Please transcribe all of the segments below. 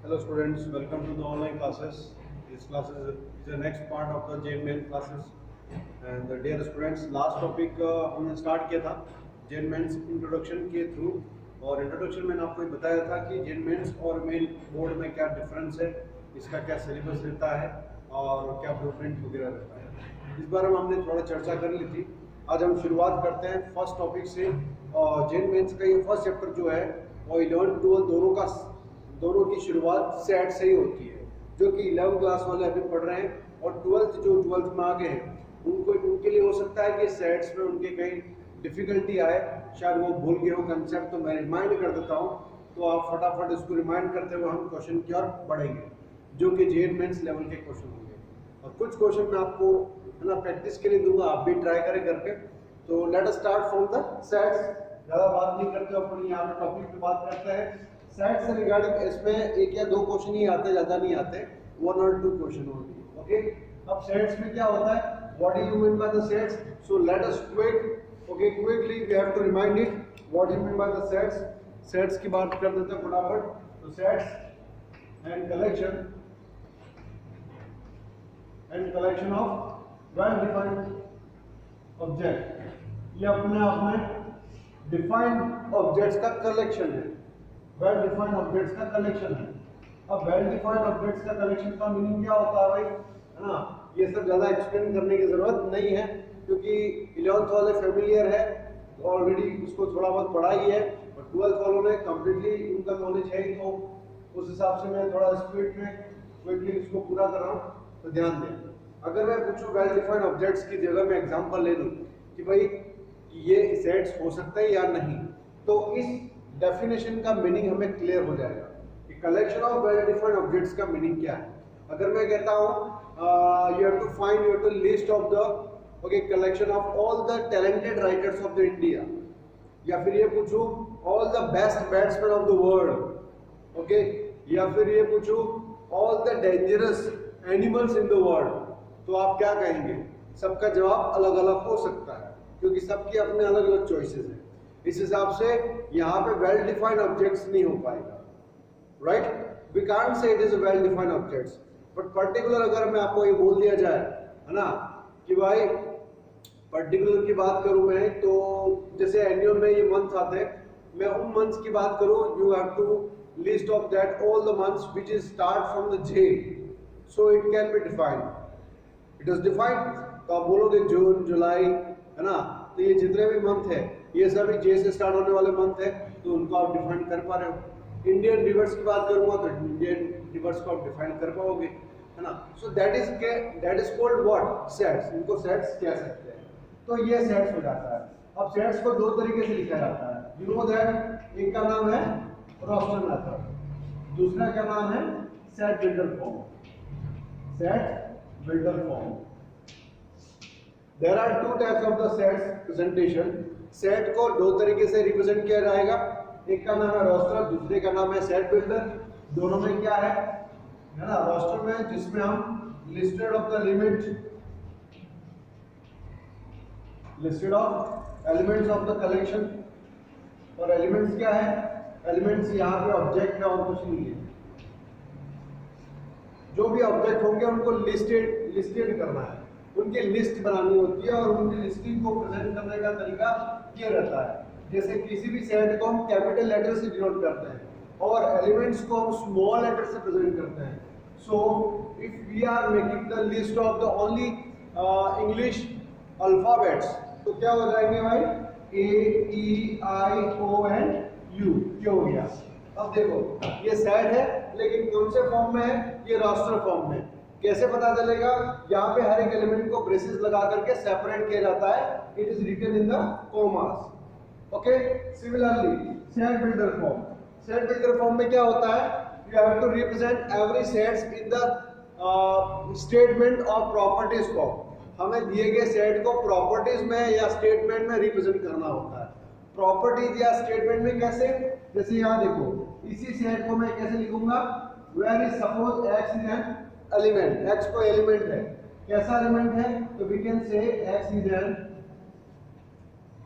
Hello students, welcome to the online classes. This class is the next part of the Jain main classes. And dear students, last topic हमने start किया था जेन mains introduction के through, और introduction में आपको बताया था कि जेन मेंस और मेन बोर्ड में क्या डिफरेंस है, इसका क्या सिलेबस रहता है और क्या ब्लूप्रिंट वगैरह रहता है। इस बारे में हमने थोड़ा चर्चा कर ली थी। आज हम शुरुआत करते हैं फर्स्ट टॉपिक से। जेन मेंस का ये फर्स्ट चैप्टर जो है वो 11 12 दोनों की शुरुआत सेट से ही होती है, जो कि 11th क्लास वाले अभी पढ़ रहे हैं, और 12th में आगे हैं उनके लिए हो सकता है कि सेट्स में उनके कहीं डिफिकल्टी आए, शायद वो भूल गए हो कंसेप्ट, तो मैं रिमाइंड कर देता हूँ। तो आप फटाफट इसको रिमाइंड करते हुए हम क्वेश्चन की ओर बढ़ेंगे, जो कि जेन मेंस लेवल के क्वेश्चन होंगे, और कुछ क्वेश्चन मैं आपको है ना प्रैक्टिस के लिए दूंगा, आप भी ट्राई करें घर पे। तो let us start from the sets. ज़्यादा बात नहीं करते, अपनी यहाँ पे टॉपिक पे बात करते हैं। सेट से रिगार्डिंग इसमें एक या दो क्वेश्चन ही आते, ज़्यादा नहीं आते, 1 और 2 क्वेश्चन ओनली। ओके, अब सेट्स में क्या होता है, what do you mean by the sets? So let us quickly we have to remind it what you mean by the sets. Sets की बात कर देते हैं फटाफट। तो sets and collection of well defined object, ये अपने आप में डिफाइंड ऑब्जेक्ट्स का कलेक्शन है। वेल डिफाइंड ऑब्जेक्ट्स का कलेक्शन है। अब वेल डिफाइंड ऑब्जेक्ट्स का कलेक्शन का मीनिंग क्या होता है भाई, है ना? ये सब ज्यादा एक्सप्लेन करने की जरूरत नहीं है, क्योंकि 11th वाले फेमिलियर है, ऑलरेडी उसको थोड़ा बहुत पढ़ा ही है, और 12th वालों ने कंप्लीटली उनका नॉलेज है ही, तो उस हिसाब से मैं थोड़ा स्पीड में क्विकली उसको पूरा कर रहा हूँ, तो ध्यान दें। अगर मैं पूछूं वेल डिफाइंड ऑब्जेक्ट्स की जगह मैं एग्जांपल ले लूं कि भाई ये सेट्स हो सकता है या नहीं, तो इस डेफिनेशन का मीनिंग हमें क्लियर हो जाएगा कि collection of well defined objects का मीनिंग क्या है। अगर मैं कहता हूँ you have to find, you have to list of the collection of all the talented writers of the India, या फिर ये पूछूं all the best batsman of the world, okay, या फिर ये पूछूं all the dangerous animals in the world, तो आप क्या कहेंगे? सबका जवाब अलग अलग हो सकता है, क्योंकि सबकी अपने अलग अलग चॉइसेस हैं। इस हिसाब से यहाँ पे वेल डिफाइंड ऑब्जेक्ट्स नहीं हो पाएगा, right? We can't say it is a well defined objects, but particular अगर मैं आपको ये बोल दिया जाए, है ना, कि भाई पर्टिकुलर की बात करूं मैं, तो जैसे एनुअल में ये मंथ आते हैं, मैं उन मंथ्स की बात करूं, you have to list of that all the months which is start from the J, so it can be defined, it is defined. तो आप बोलोगे जून, जुलाई, है ना, तो ये जितने भी मंथ है ये सभी जे से स्टार्ट होने वाले मंथ है, तो उनको आप डिफाइन कर पा रहे हो। इंडियन रिवर्स की बात करूंगा तो इंडियन रिवर्स को आप डिफाइन कर पाओगे, है ना। So that is called what? Sets. इनको सेट्स कह सकते हैं। तो ये सेट्स हो जाता है। अब सेट्स को दो तरीके से लिखा जाता है, यू नो दैट। एक का नाम है रोस्टर मेथड, दूसरा का नाम है set builder form. Set builder form. There are two types of the sets presentation. Set को दो तरीके से रिप्रेजेंट किया जाएगा, एक का नाम है रोस्टर, दूसरे का नाम है सेट बिल्डर। दोनों में क्या है ना, रोस्टर में जिसमें हम listed of the elements of the collection, और एलिमेंट्स क्या है? एलिमेंट्स यहाँ पे ऑब्जेक्ट है और कुछ नहीं है। जो भी ऑब्जेक्ट होंगे उनको लिस्टेड करना है, उनकी लिस्ट बनानी होती है, और उनकी लिस्टिंग को प्रेजेंट करने का तरीका ये रहता है। जैसे किसी भी सेट को हम कैपिटल लेटर से डिनोट करते हैं, और एलिमेंट्स को हम स्मॉल लेटर से प्रेजेंट करते हैं। So if we are making the list of the only English alphabets, तो क्या हो जाएंगे भाई? AEION U, क्या हो गया? अब देखो ये सेट है, लेकिन कौन से फॉर्म में है? ये रोस्टर फॉर्म में। कैसे पता चलेगा? यहाँ पे हर एक एलिमेंट को ब्रेसेस लगा करके सेपरेट किया जाता है, it is written in the commas. Okay, similarly set builder form. Set builder form में क्या होता है? You have to represent every sets in the statement of properties form. हमें दिए गए सेट को प्रॉपर्टीज में या स्टेटमेंट में रिप्रेजेंट करना होता है। प्रॉपर्टीज या स्टेटमेंट में कैसे? जैसे यहाँ देखो, इसी सेट को मैं कैसे लिखूंगा? Where is suppose x is an element, x को एलिमेंट है, कैसा एलिमेंट है? तो we can say x is an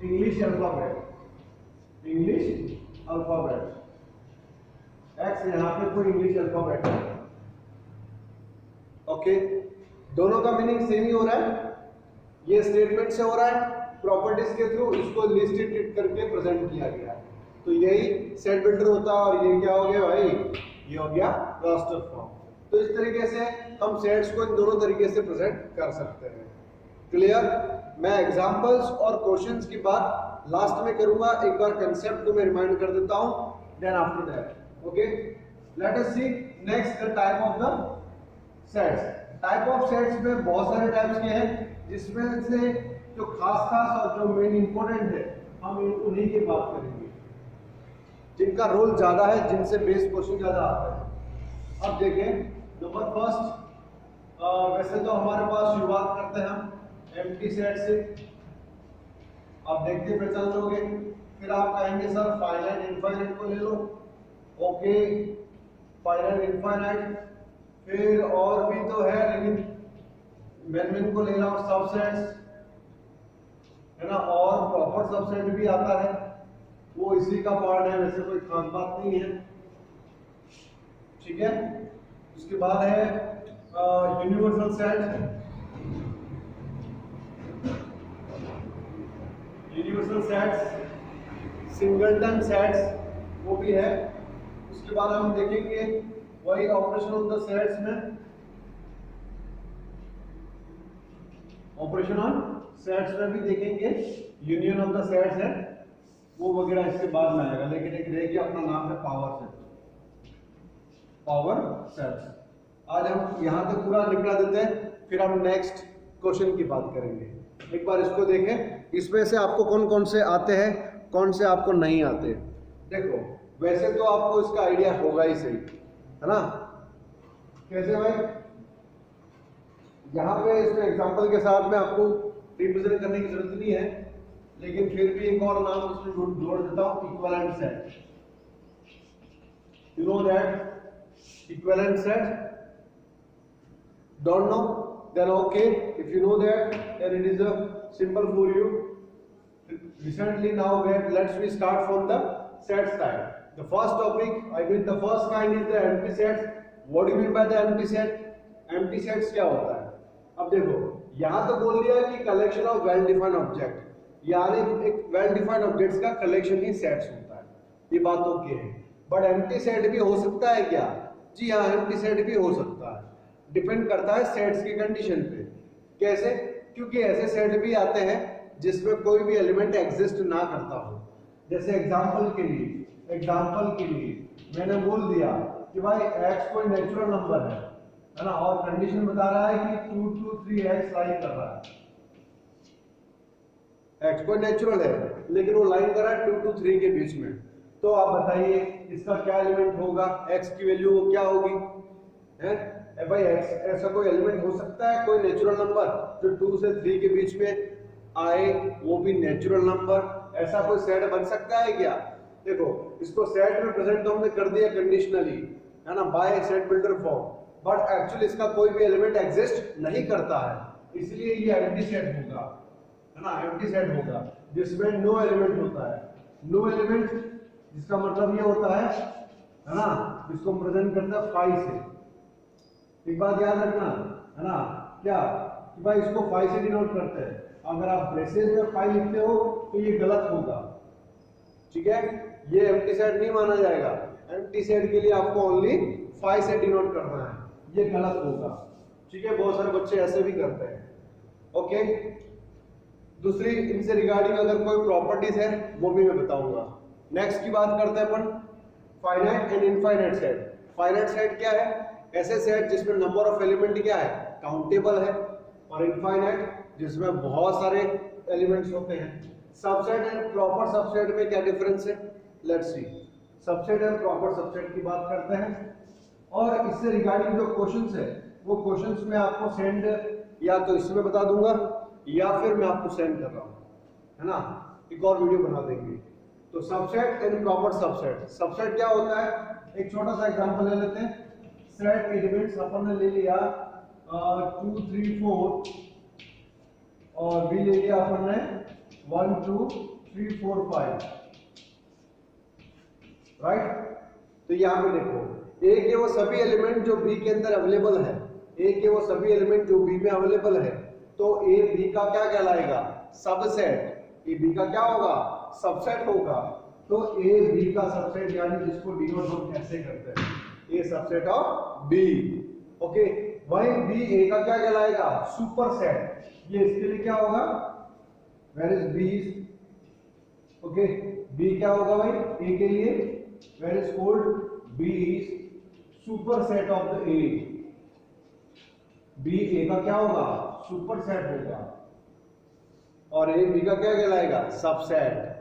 English alphabet, English alphabet. X sets, यहाँ पे कोई इंग्लिश अल्फाबेट है। ओके, दोनों का मीनिंग सेम ही हो रहा है, ये स्टेटमेंट से हो रहा है, प्रॉपर्टीज के थ्रू इसको लिस्टेड करके प्रेजेंट किया गया है। तो यही सेट बिल्डर होता है, और ये क्या हो गया भाई, ये हो गया रास्टर फॉर्म। तो इस तरीके से हम सेट्स को इन दोनों तरीके से प्रेजेंट कर सकते हैं। क्लियर? मैं एग्जांपल्स और क्वेश्चंस की बात लास्ट में करूंगा, एक बार कंसेप्ट को मैं रिमाइंड कर देता हूं, then after that okay let us see next the type of the sets. Type of sets में बहुत सारे टाइप्स के हैं, जिसमें से जो खास और जो मेन इंपॉर्टेंट है हम उन्हीं की बात करेंगे, जिनका रोल ज्यादा है, जिनसे बेस क्वेश्चन ज्यादा आता है। अब देखें नंबर फर्स्ट, वैसे तो हमारे पास शुरुआत करते हैं हम एम्प्टी सेट से। आप देखते पहचान लोगे, फिर आप कहेंगे सर फाइनाइट इनफाइनाइट को ले लो। ओके, फाइनाइट इनफाइनाइट, फिर और भी तो है, लेकिन मैन को ले लो सबसेट्स, है ना, और प्रॉपर सबसेट भी आता है, वो इसी का पार्ट है, वैसे कोई खास बात नहीं है। ठीक है, उसके बाद है universal set, universal sets, singleton sets वो भी है। उसके बाद हम देखेंगे वही ऑपरेशन ऑन द सेट्स में, ऑपरेशन ऑन सेट्स में भी देखेंगे, यूनियन ऑफ द सेट्स है वो वगैरह इसके बाद में आएगा, लेकिन एक रहेगी अपना नाम है पावर सेट, पावर सेट्स। आज हम यहां तक पूरा निपटा देते हैं, फिर हम नेक्स्ट क्वेश्चन की बात करेंगे। एक बार इसको देखें, इसमें से आपको कौन कौन से आते हैं, कौन से आपको नहीं आते। देखो वैसे तो आपको इसका आइडिया होगा ही सही, है ना, कैसे भाई, यहाँ पे इसमें एग्जांपल के साथ में आपको रिप्रेजेंट करने की जरूरत नहीं है, लेकिन फिर भी एक और नाम उसमें जोड़ देता हूँ, equivalent set. You know that equivalent set? Don't know? Then okay, if you know that, then it is simple for you. Recently now let's we start from the sets type. The first topic, I mean the first kind is the empty sets. What do you mean by the empty set? Empty sets क्या होता है? अब देखो यहाँ तो बोल दिया कि collection of well defined object, यानी एक well defined objects का collection ही sets होता है, ये बात ओके है। But empty set भी हो सकता है क्या? जी हाँ, empty set भी हो सकता है, डिपेंड करता है सेट्स की कंडीशन पे। कैसे? क्योंकि ऐसे सेट भी आते हैं जिसमें कोई भी एलिमेंट एग्जिस्ट ना करता हो। जैसे एग्जांपल के लिए मैंने बोल दिया कि भाई x कोई नेचुरल नंबर है ना, और कंडीशन बता रहा है कि 2 to 3x लाइन कर रहा है। x कोई नेचुरल है, लेकिन वो लाइन कर रहा है 2 to 3 के बीच में। तो आप बताइए इसका क्या एलिमेंट होगा, x की वैल्यू क्या होगी? है भाई ऐसा कोई एलिमेंट हो सकता है, कोई नेचुरल नंबर जो 2 से 3 के बीच में आए, वो भी नेचुरल नंबर, ऐसा कोई सेट बन सकता है क्या? देखो इसको सेट में प्रेजेंट तो हमने कर दिया कंडीशनली, है ना, by set builder form, but actually इसका कोई भी एलिमेंट एग्जिस्ट नहीं करता है, इसलिए ये एम्प्टी सेट होगा, है ना, एम्प्टी सेट होगा जिसमें नो एलिमेंट होता है। नो एलिमेंट जिसका मतलब ये होता है ना, जिसको प्रेजेंट करता है फाई से। एक बात याद रखना, है ना, क्या कि भाई इसको फाई से डिनोट करते हैं। अगर आप ब्रेसेस में फाई लिखते हो तो ये गलत होगा, ठीक है, ये एम्प्टी सेट नहीं माना जाएगा। एम्प्टी सेट के लिए आपको ओनली फाई से डिनोट करना है, ये गलत होगा, ठीक है। बहुत सारे बच्चे ऐसे भी करते हैं। ओके, दूसरी इनसे रिगार्डिंग अगर कोई प्रॉपर्टीज है वो भी मैं बताऊंगा। नेक्स्ट की बात करते हैं अपन finite and infinite set. Finite set क्या है? ऐसे सेट जिसमें नंबर ऑफ एलिमेंट क्या है, काउंटेबल है, और इनफाइनाइट जिसमें बहुत सारे एलिमेंट्स होते हैं। सबसेट एंड प्रॉपर सबसेट में क्या डिफरेंस है, let's see. Subset and proper subset की बात करते हैं, और इससे रिगार्डिंग जो क्वेश्चंस है वो क्वेश्चंस मैं आपको सेंड या तो इसमें बता दूंगा या फिर मैं आपको सेंड कर रहा हूं, है ना, एक और वीडियो बना देंगे। तो subset and proper subset. Subset क्या होता है, एक छोटा सा एग्जांपल ले लेते हैं। सेट एलिमेंट्स अपन ने ले लिया 2 3 4 और भी ले लिया अपन ने 1 2 3 4 5, राइट। तो यहां पे देखो ए के वो सभी एलिमेंट जो बी के अंदर अवेलेबल है, ए के वो सभी एलिमेंट जो बी में अवेलेबल है, तो ए बी का क्या कहलाएगा? सबसेट। ए बी का क्या होगा? सबसेट होगा। तो ए बी का सबसेट, यानी जिसको डिनोट हम ऐसे करते हैं, A subset of B. Okay, वही बी ए का क्या कहलाएगा? सुपरसेट। ये इसके लिए क्या होगा? Where is B? Okay, B क्या होगा भाई ए के लिए? Where is cold? B is superset of the A. B A का क्या होगा? सुपरसेट होगा, और ए बी का क्या कहलाएगा? सबसेट।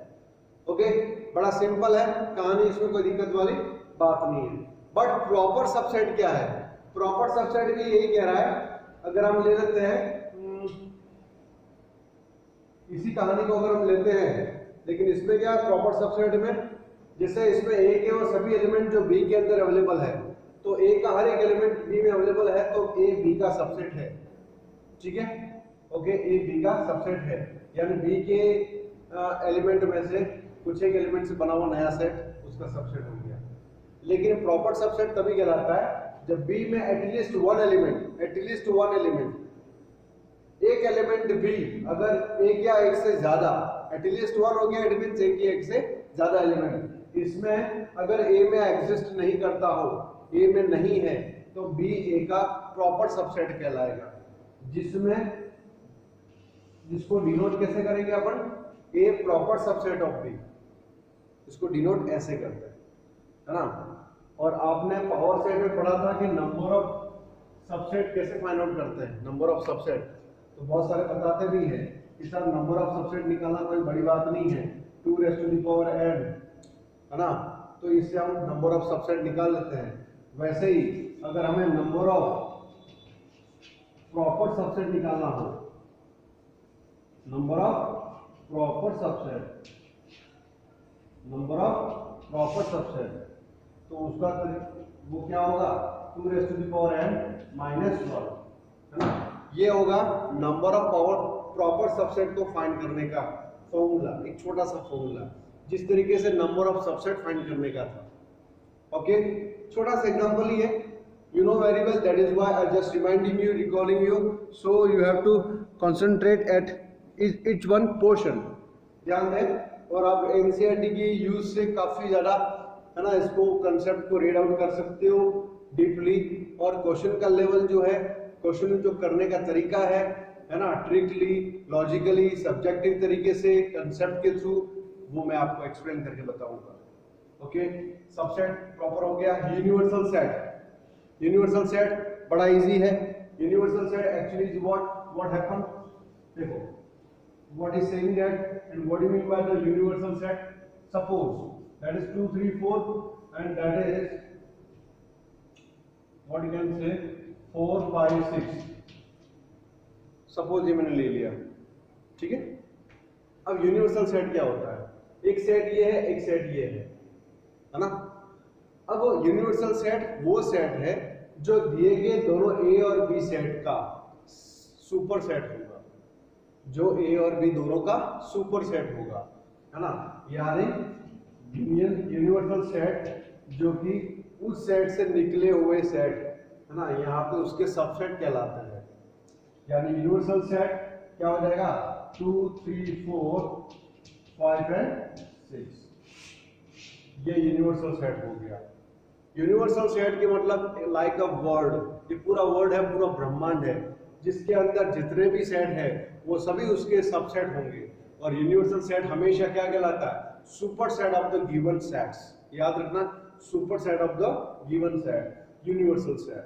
ओके, बड़ा सिंपल है कहानी, इसमें कोई दिक्कत वाली बात नहीं है। बट प्रॉपर सबसेट क्या है? प्रॉपर सबसेट भी यही कह रहा है। अगर हम ले लेते हैं इसी कहानी को, अगर हम लेते हैं, लेकिन इसमें क्या है प्रॉपर सबसेट में, जैसे इसमें ए के वो सभी एलिमेंट जो बी के अंदर अवेलेबल है, तो ए का हर एक एलिमेंट बी में अवेलेबल है, तो ए बी का सबसेट है। ठीक है, ओके, ए बी का सबसेट है, यानी बी के एलिमेंट में से कुछ एक एलिमेंट से बना हुआ नया सेट उसका सबसेट हो गया। लेकिन प्रॉपर सबसेट तभी कहलाता है जब बी में एटलीस्ट वन एलिमेंट, एक एलिमेंट बी अगर एक या एक से ज्यादा, एटलीस्ट वन हो गया, इट मींस एक या एक से ज्यादा एलिमेंट इसमें अगर ए में एग्जिस्ट नहीं करता हो, ए में नहीं है, तो बी ए का प्रॉपर सबसेट कहलाएगा, जिसको डिनोट कैसे करेंगे अपन? ए प्रॉपर सबसेट ऑफ बी, इसको डिनोट ऐसे करते हैं, है ना। और आपने पावर सेट में पढ़ा था कि नंबर ऑफ सबसेट कैसे फाइंड आउट करते हैं, नंबर ऑफ सबसेट, तो बहुत सारे बताते भी हैं कि सर नंबर ऑफ सबसेट निकालना कोई बड़ी बात नहीं है, 2 raised to the power n, है ना, तो इससे हम नंबर ऑफ सबसेट निकाल लेते हैं। वैसे ही अगर हमें नंबर ऑफ प्रॉपर सबसेट निकालना हो, नंबर ऑफ प्रॉपर सबसेट, तो उसका वो क्या होगा? 2 raised to the power n -1, है ना। ये होगा नंबर ऑफ प्रॉपर सबसेट को फाइंड करने का फॉर्मूला, एक छोटा सा फॉर्मूला, जिस तरीके से नंबर ऑफ सबसेट फाइंड करने का था। ओके, छोटा सा एग्जांपल ही है, you know very well, that is why I just reminding you, recalling you, so you have to concentrate at each one portion, ध्यान दें। और आप एनसीईआरटी की यूज से काफी ज्यादा, है ना, इसको कंसेप्ट को रीड आउट कर सकते हो डीपली, और क्वेश्चन का लेवल जो है, क्वेश्चन जो करने का तरीका है ना, ट्रिकली, लॉजिकली, सब्जेक्टिव तरीके से, कंसेप्ट के थ्रू, वो मैं आपको एक्सप्लेन करके बताऊंगा। ओके, सबसेट प्रॉपर हो गया। यूनिवर्सल सेट बड़ा इजी है। Universal set actually is what happen, देखो what is saying that and what do you mean by the universal set. Suppose that is 2 3 4 and that is what you can say 4 5 6, suppose ये मैंने ले लिया, ठीक है। अब universal set क्या होता है? एक सेट ये है, एक सेट ये है ना। अब यूनिवर्सल सेट वो सेट है जो दिए गए दोनों ए और बी सेट का सुपर सेट होगा, जो ए और बी दोनों का सुपर सेट होगा, है ना। यानी यूनिवर्सल सेट जो कि उस सेट से निकले हुए सेट, है ना, यहाँ पे उसके सबसेट कहलाते हैं। यानी यूनिवर्सल सेट क्या हो जाएगा? 2 3 4 5 एंड 6, ये यूनिवर्सल सेट हो गया। यूनिवर्सल सेट के मतलब लाइक अ वर्ड, ये पूरा वर्ड है, पूरा ब्रह्मांड है, जिसके अंदर जितने भी सेट है वो सभी उसके सबसेट होंगे। और यूनिवर्सल सेट हमेशा क्या कहलाता है? Super set of the given sets. याद रखना, super set of the given set, universal set,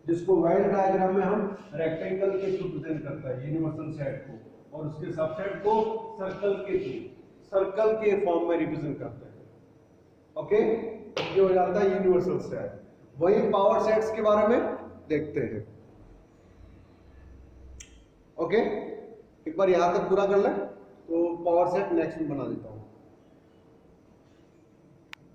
जिसको वेन डायग्राम में हम रेक्टेंगल के थ्रू प्रेजेंट करता है यूनिवर्सल सेट को, और उसके सबसेट को सर्कल के थ्रू, सर्कल के फॉर्म में रिप्रेजेंट करते हैं। ओके, ये हो जाता है यूनिवर्सल सेट। वही पावर सेट्स के बारे में देखते हैं। ओके, एक बार यहां तक पूरा कर ले, तो पावर सेट नेक्स्ट में बना देता हूं।